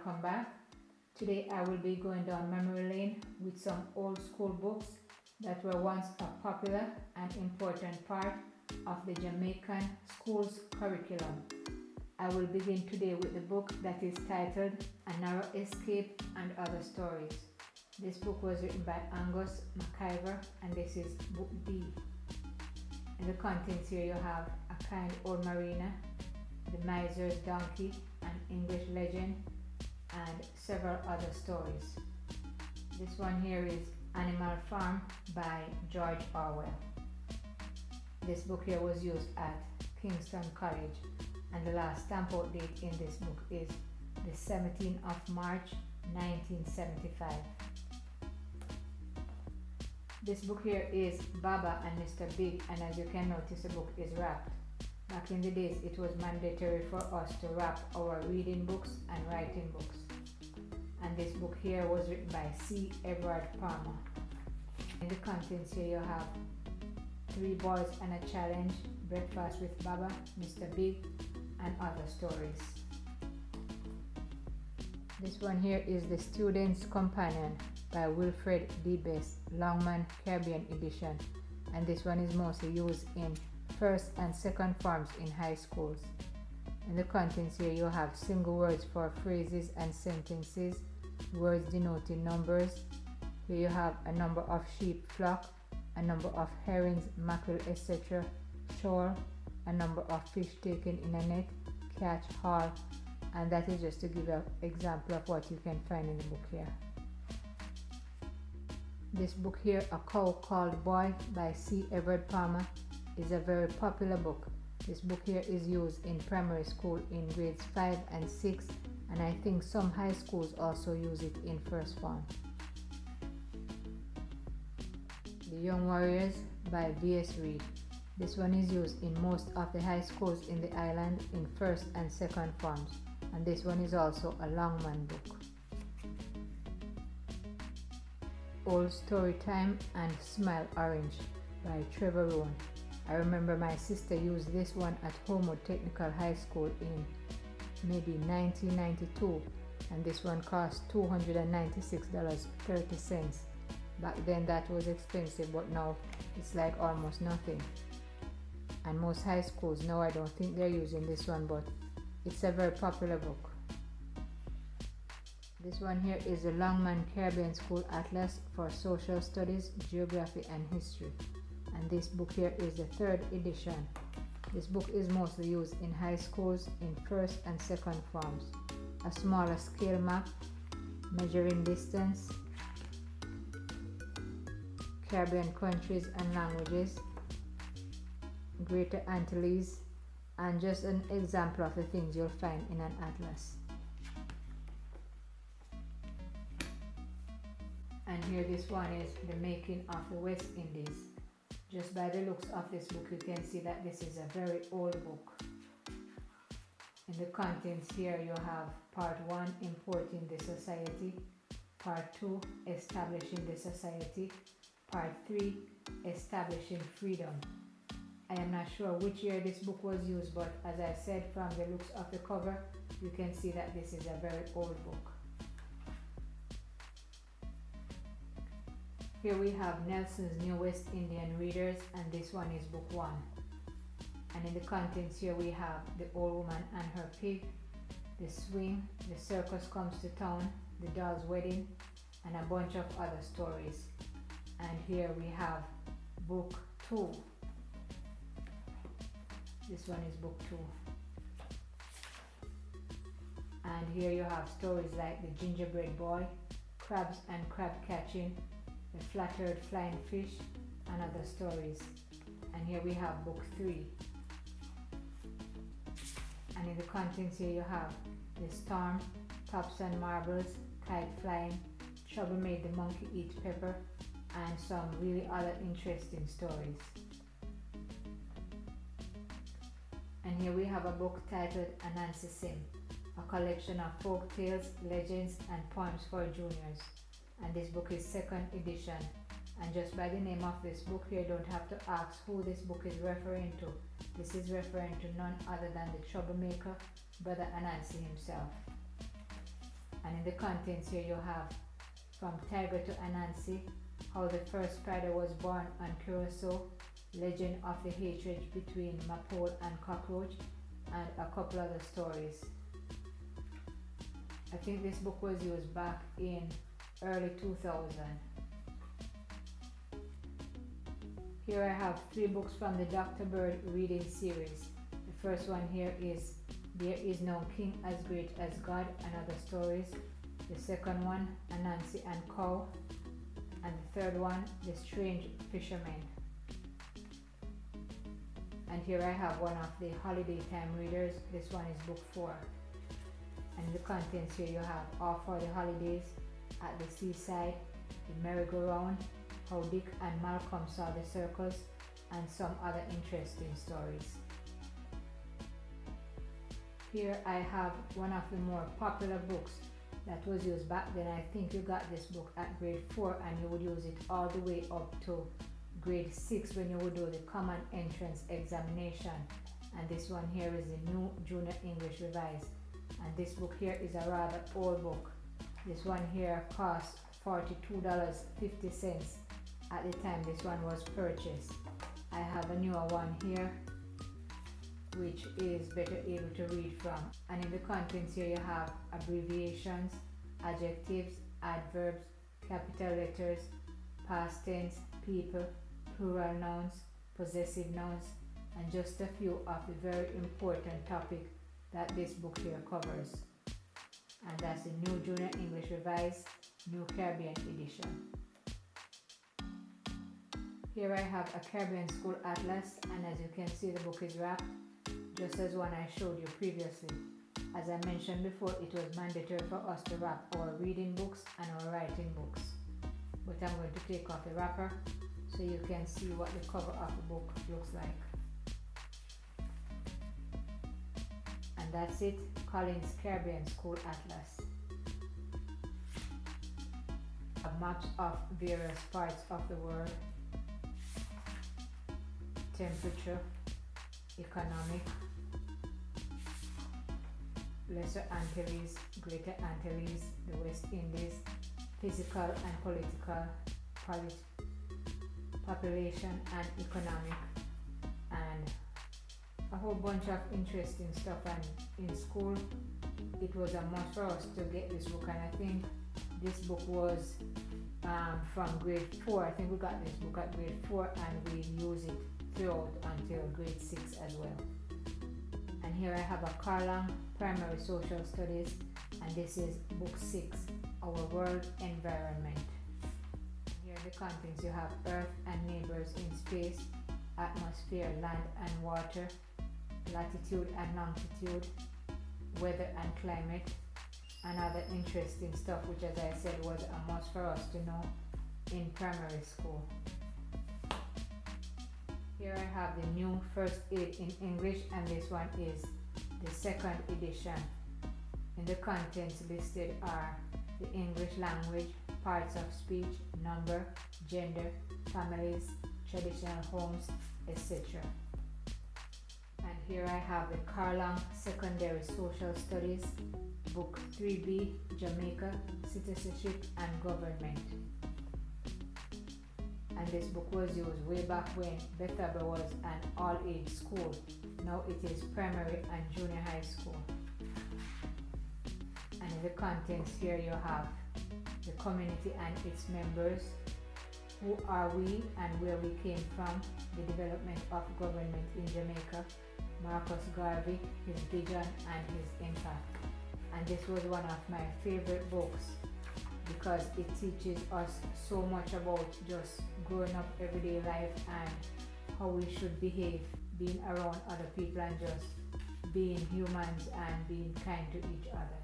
welcome back. Today I will be going down memory lane with some old school books that were once a popular and important part of the Jamaican school's curriculum. I will begin today with the book that is titled A Narrow Escape and Other Stories. This book was written by Angus MacIver and this is Book B. In the contents here you have A Kind Old Marina, The Miser's Donkey, an English legend, and several other stories. This one here is Animal Farm by George Orwell. This book here was used at Kingston College and the last stamp out date in this book is the 17th of March 1975. This book here is Baba and Mr. Big, and as you can notice the book is wrapped. Back in the days it was mandatory for us to wrap our reading books and writing books. And this book here was written by C. Everard Palmer. In the contents here you have Three Boys and a Challenge, Breakfast with Baba, Mr. Big, and other stories. This one here is The Student's Companion by Wilfred D. Best, Longman Caribbean edition, and this one is mostly used in first and second forms in high schools. In the contents here you have single words for phrases and sentences, words denoting numbers. Here you have a number of sheep flock, a number of herrings, mackerel, etc. shoal, a number of fish taken in a net, catch, haul, and that is just to give an example of what you can find in the book here. This book here, A Cow Called Boy by C. Everard Palmer, is a very popular book. This book here is used in primary school in grades 5 and 6, and I think some high schools also use it in first form. The Young Warriors by V.S. Reid. This one is used in most of the high schools in the island in first and second forms, and this one is also a Longman book. Old Story Time and Smile Orange by Trevor Rowan. I remember my sister used this one at Homewood Technical High School in maybe 1992, and this one cost $296.30. Back then that was expensive, but now it's like almost nothing. And most high schools now, I don't think they're using this one, but it's a very popular book. This one here is the Longman Caribbean School Atlas for Social Studies, Geography and History, and this book here is the 3rd edition. This book is mostly used in high schools in first and second forms. A smaller scale map, measuring distance, Caribbean countries and languages, Greater Antilles, and just an example of the things you'll find in an atlas. And here this one is The Making of the West Indies. Just by the looks of this book you can see that this is a very old book. In the contents here you have part 1, Importing the Society, part 2, Establishing the Society, part 3, Establishing Freedom. I am not sure which year this book was used, but as I said, from the looks of the cover you can see that this is a very old book. Here we have Nelson's New West Indian Readers, and this one is book 1. And in the contents here we have The Old Woman and Her Pig, The Swing, The Circus Comes to Town, The Doll's Wedding, and a bunch of other stories. And here we have book 2. This one is book 2. And here you have stories like The Gingerbread Boy, Crabs and Crab Catching, The Flat-Eared Flying Fish, and other stories. And here we have book 3. And in the contents here you have The Storm, Tops and Marbles, Kite Flying, Trouble Made the Monkey Eat Pepper, and some really other interesting stories. And here we have a book titled Anansi Sim, a collection of folk tales, legends, and poems for juniors. And this book is 2nd edition. And just by the name of this book here, you don't have to ask who this book is referring to. This is referring to none other than the troublemaker, Brother Anansi himself. And in the contents here you have From Tiger to Anansi, How the First Spider Was Born on Curacao, Legend of the Hatred Between Mapole and Cockroach, and a couple other stories. I think this book was used back in early 2000. Here I have 3 books from the Dr. Bird reading series. The first one here is There Is No King as Great as God and Other Stories. The second one, Anansi and Cow. And the third one, The Strange Fisherman. And here I have one of the holiday time readers. This one is book 4. And in the contents here you have All for the Holidays, At the Seaside, The Merry-Go-Round, How Dick and Malcolm Saw the Circus, and some other interesting stories. Here I have one of the more popular books that was used back then. I think you got this book at grade 4 and you would use it all the way up to grade 6 when you would do the Common Entrance Examination. And this one here is the New Junior English Revised. And this book here is a rather old book. This one here costs $42.50 at the time this one was purchased. I have a newer one here which is better able to read from. And in the contents here you have abbreviations, adjectives, adverbs, capital letters, past tense, people, plural nouns, possessive nouns, and just a few of the very important topics that this book here covers. And that's the New Junior English Revised, New Caribbean Edition. Here I have a Caribbean School Atlas, and as you can see the book is wrapped just as one I showed you previously. As I mentioned before, it was mandatory for us to wrap our reading books and our writing books. But I'm going to take off the wrapper so you can see what the cover of the book looks like. And that's it, Collins Caribbean School Atlas. Maps of various parts of the world, temperature, economic, Lesser Antilles, Greater Antilles, the West Indies, physical and political, population and economic, and a whole bunch of interesting stuff. And in school it was a must for us to get this book, and I think this book was from grade 4. I think we got this book at grade 4 and we use it throughout until grade 6 as well. And here I have a Carlang Primary Social Studies, and this is book 6, Our World Environment. Here are the contents. You have Earth and Neighbors in Space, Atmosphere, Land and Water, Latitude and Longitude, Weather and Climate, and other interesting stuff which, as I said, was a must for us to know in primary school. Here I have the new First Aid in English, and this one is the 2nd edition. In the contents listed are the English language, parts of speech, number, gender, families, traditional homes, etc. And here I have the Carlang Secondary Social Studies, Book 3B, Jamaica, Citizenship and Government. And this book was used way back when Bethesda was an all-age school. Now it is primary and junior high school. And in the contents here you have the community and its members, who are we and where we came from, the development of government in Jamaica, Marcus Garvey, his vision and his impact. And this was one of my favorite books because it teaches us so much about just growing up everyday life and how we should behave, being around other people and just being humans and being kind to each other.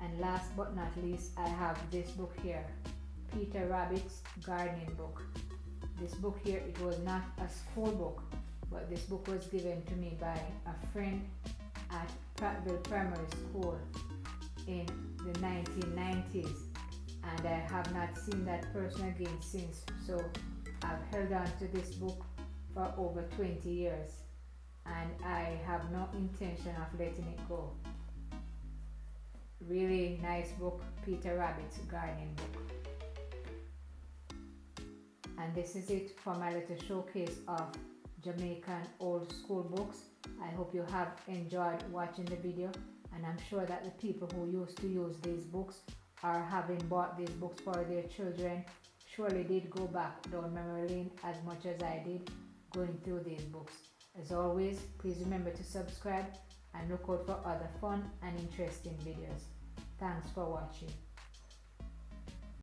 And last but not least, I have this book here, Peter Rabbit's Gardening Book. This book here, it was not a school book, but this book was given to me by a friend at Prattville Primary School in the 1990s, and I have not seen that person again since, so I've held on to this book for over 20 years and I have no intention of letting it go. really nice book, Peter Rabbit's gardening book. And this is it for my little showcase of Jamaican old school books. I hope you have enjoyed watching the video, and I'm sure that the people who used to use these books or having bought these books for their children surely did go back down memory lane as much as I did going through these books. As always, please remember to subscribe and look out for other fun and interesting videos. Thanks for watching.